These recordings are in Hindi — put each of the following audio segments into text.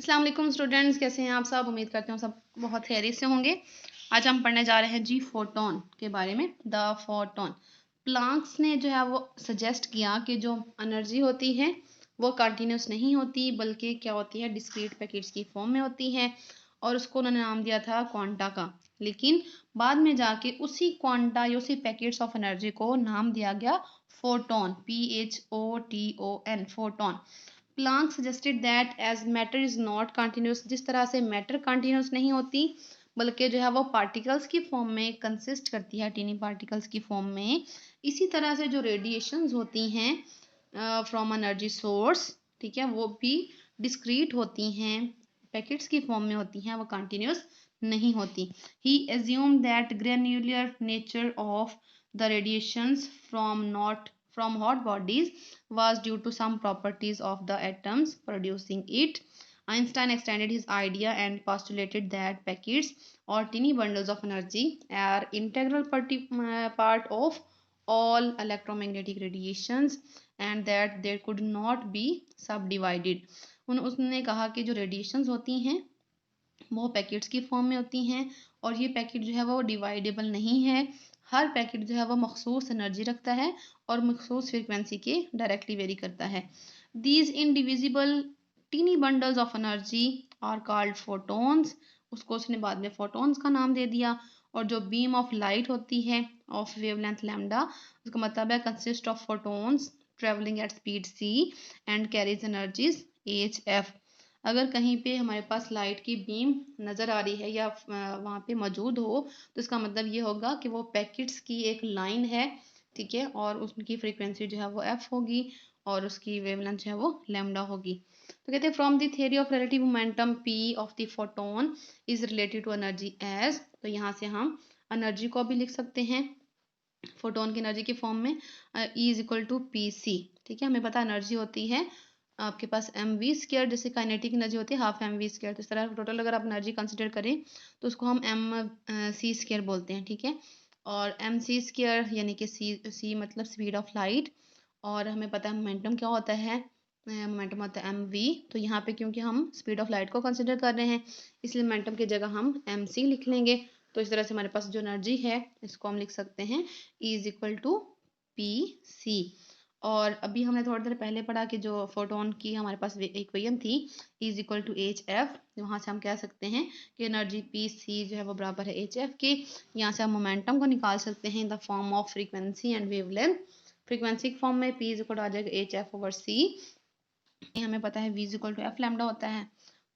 अस्सलाम वालेकुम स्टूडेंट्स, कैसे हैं आप सब। उम्मीद करते हैं सब बहुत खैरियत से होंगे। आज हम पढ़ने जा रहे हैं जी फोटोन के बारे में। द फोटोन, प्लांक्स ने जो है वो सजेस्ट किया कि जो एनर्जी होती है वो कंटिन्यूस नहीं होती, बल्कि क्या होती है, डिस्क्रीट पैकेट्स की फॉर्म में होती है। और उसको उन्होंने नाम दिया था क्वांटा का। लेकिन बाद में जाके उसी क्वांटा या उसी पैकेट्स ऑफ एनर्जी को नाम दिया गया photon, PHOTON, photon. Planck suggested that as matter is not continuous, जिस तरह से मैटर कंटिन्यूस नहीं होती बल्कि जो है वो पार्टिकल्स की फॉर्म में कंसिस्ट करती है, टीनी पार्टिकल्स की फॉर्म में। इसी तरह से जो रेडिएशंस होती हैं फ्रॉम एनर्जी सोर्स, ठीक है, वो भी डिस्क्रीट होती हैं, पैकेट्स की फॉर्म में होती हैं, वो कंटिन्यूस नहीं होती। He assume that granular nature of the radiations from hot bodies was due to some properties of the atoms producing it. Einstein extended his idea and postulated that packets or tiny bundles of energy are integral part of all electromagnetic radiations and that they could not be subdivided. उसने कहा कि जो रेडिएशंस होती हैं वो पैकेट्स की फॉर्म में होती हैं और ये पैकेट जो है वो डिवाइडेबल नहीं है। हर पैकेट जो है वो मखसूस एनर्जी रखता है और मखसूस फ्रीक्वेंसी के डायरेक्टली वेरी करता है। These indivisible tiny bundles of energy are called photons. उसको उसने बाद में फोटोन्स का नाम दे दिया। और जो बीम ऑफ लाइट होती है ऑफ वेवलेंथ लैम्डा, उसका मतलब है consist of photons travelling at speed c and carries energies hf। अगर कहीं पे हमारे पास लाइट की बीम नज़र आ रही है या वहाँ पे मौजूद हो, तो इसका मतलब ये होगा कि वो पैकेट्स की एक लाइन है, ठीक है, और उसकी फ्रीक्वेंसी जो है वो एफ होगी और उसकी वेवलेंथ जो है वो लैम्डा होगी। तो कहते हैं from the theory of relative momentum P of the photon is related to energy as. तो यहाँ से हम एनर्जी को भी लिख सकते हैं फोटोन की एनर्जी की फॉर्म में, E is equal to P C. ठीक है, हमें पता एनर्जी होती है आपके पास एम वी स्क्र, जैसे काइनेटिक एनर्जी होती है हाफ एम वी स्क्र। तो इस तरह टोटल अगर आप एनर्जी कंसिडर करें तो उसको हम एम सी स्क्र बोलते हैं, ठीक है। और एम सी स्क्र यानी कि सी मतलब स्पीड ऑफ लाइट, और हमें पता है मोमेंटम क्या होता है, मोमेंटम होता है एम वी। तो यहाँ पे क्योंकि हम स्पीड ऑफ लाइट को कंसिडर कर रहे हैं, इसलिए मोमेंटम की जगह हम एम सी लिख लेंगे। तो इस तरह से हमारे पास जो एनर्जी है इसको हम लिख सकते हैं E is equal to P C. और अभी हमने थोड़ी देर पहले पढ़ा कि जो फोटोन की हमारे पास इक्वेशन थी is equal to H F, वहाँ से हम कह सकते हैं कि एनर्जी पी सी जो है वो बराबर है एच एफ के। यहाँ से हम मोमेंटम को निकाल सकते हैं in the form of frequency and wavelength. Frequency की फॉर्म में पी इज इक्वल आ जाएगा एच एफ ओवर सी। हमें पता है V is equal to F lambda होता है,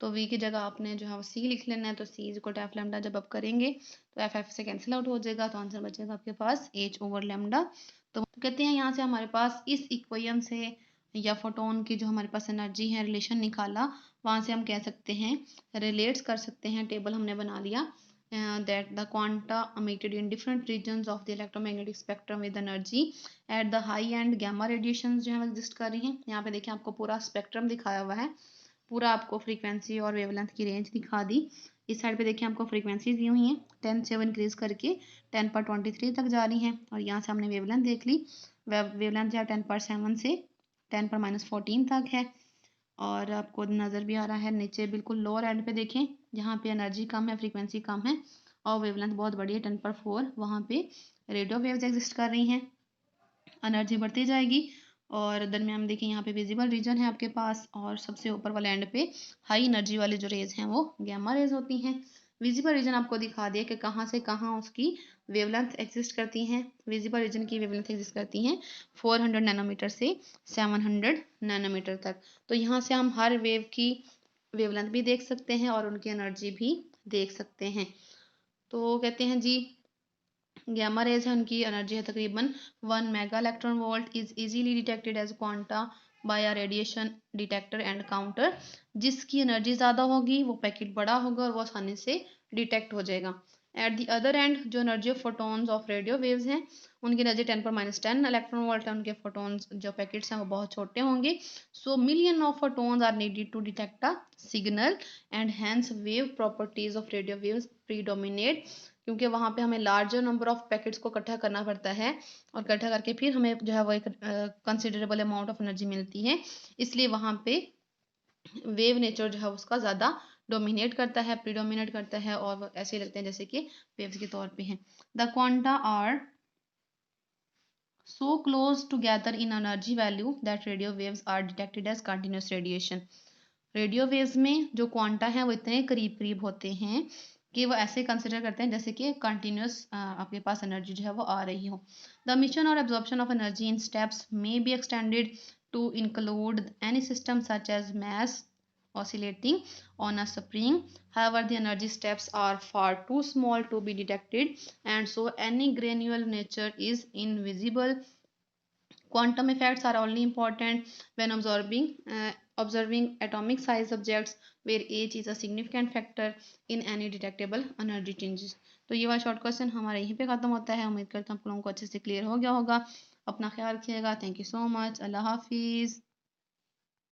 तो वी की जगह आपने जो है वो सी लिख लेना है। तो C is equal to F lambda जब आप करेंगे तो एफ एफ से कैंसिल आउट हो जाएगा, तो आंसर बचेगा आपके पास एच ओवर लैम्डा। तो कहते हैं यहाँ से हमारे पास इस इक्वेशन से या फोटोन की जो हमारे पास एनर्जी है रिलेशन निकाला, वहाँ से हम कह सकते हैं रिलेट्स कर सकते हैं, टेबल हमने बना लिया that the quanta emitted in different regions of the electromagnetic spectrum with energy at the high end gamma radiations जो है एग्जिस्ट कर रही हैं। यहाँ पे देखिए आपको पूरा स्पेक्ट्रम दिखाया हुआ है, पूरा आपको फ्रीक्वेंसी और वेवलेंथ की रेंज दिखा दी। इस साइड पे देखिए आपको फ्रीक्वेंसी दी हुई हैं 10 से इंक्रीज करके 10 पर 23 तक जा रही हैं। और यहाँ से हमने वेवलेंथ देख ली, वेवलेंथ जो है 10 पर 7 से 10 पर -14 तक है। और आपको नज़र भी आ रहा है नीचे बिल्कुल लोअर एंड पे देखें जहाँ पे एनर्जी कम है, फ्रीक्वेंसी कम है और वेवलेंथ बहुत बड़ी है 10 पर 4, वहाँ पे रेडियो वेव्स एग्जिस्ट कर रही हैं। एनर्जी बढ़ती जाएगी और दरमियान में देखिए यहाँ पे विजिबल रीजन है आपके पास, और सबसे ऊपर वाले एंड पे हाई एनर्जी वाले जो रेज हैं वो गैमा रेज होती हैं। विजिबल रीजन आपको दिखा दिया कि कहाँ से कहाँ उसकी वेवलेंथ एग्जिस्ट करती हैं। विजिबल रीजन की वेवलेंथ एग्जिस्ट करती हैं 400 नैनोमीटर से 700 नैनोमीटर तक। तो यहाँ से हम हर वेव की वेवलेंथ भी देख सकते हैं और उनकी एनर्जी भी देख सकते हैं। तो कहते हैं जी गैमा रेज है, उनकी एनर्जी है तकरीबन 1 mega electron volt, is easily detected as quanta by a radiation detector and counter. जिसकी एनर्जी ज़्यादा होगी वो पैकेट बड़ा होगा और वो आसानी से डिटेक्ट हो जाएगा। एट द अदर एंड जो energy of photons of radio waves हैं उनकी एनर्जी 10 पर -10 इलेक्ट्रॉन वोल्ट है। उनके फोटोन्स जो पैकेट्स हैं वो बहुत छोटे होंगे। So million of photons are needed to detect a signal and hence wave properties of radio waves predominate, क्योंकि वहाँ पे हमें लार्जर नंबर ऑफ पैकेट्स को इकट्ठा करना पड़ता है और इकट्ठा करके फिर हमें जो है वो एक कंसिडरेबल अमाउंट ऑफ एनर्जी मिलती है, इसलिए वहाँ पे वेव नेचर जो है उसका ज़्यादा डोमिनेट करता है, प्रीडोमिनेट करता है, और वो ऐसे लगते हैं जैसे कि वेव्स के तौर पे हैं। The quanta are so close together in energy value that radio waves are detected as continuous radiation. Radio waves में जो क्वांटा है वो इतने करीब करीब होते हैं कि वो ऐसे कंसिडर करते हैं जैसे कि कंटिन्यूस आपके पास एनर्जी जो है वो आ रही हो। द emission और absorption of energy in steps may be extended to include any system such as mass oscillating on a spring. However, the energy steps are far too small to be detected, and so any granular nature is invisible. Quantum effects are only important when observing atomic size objects where age is a significant factor in any detectable energy changes. तो ये वाला शॉर्ट क्वेश्चन हमारा यहीं पे खत्म होता है। उम्मीद करता हूँ आप लोगों को अच्छे से क्लियर हो गया होगा। अपना ख्याल रखिएगा। Thank you so much. अल्लाह हाफिज़।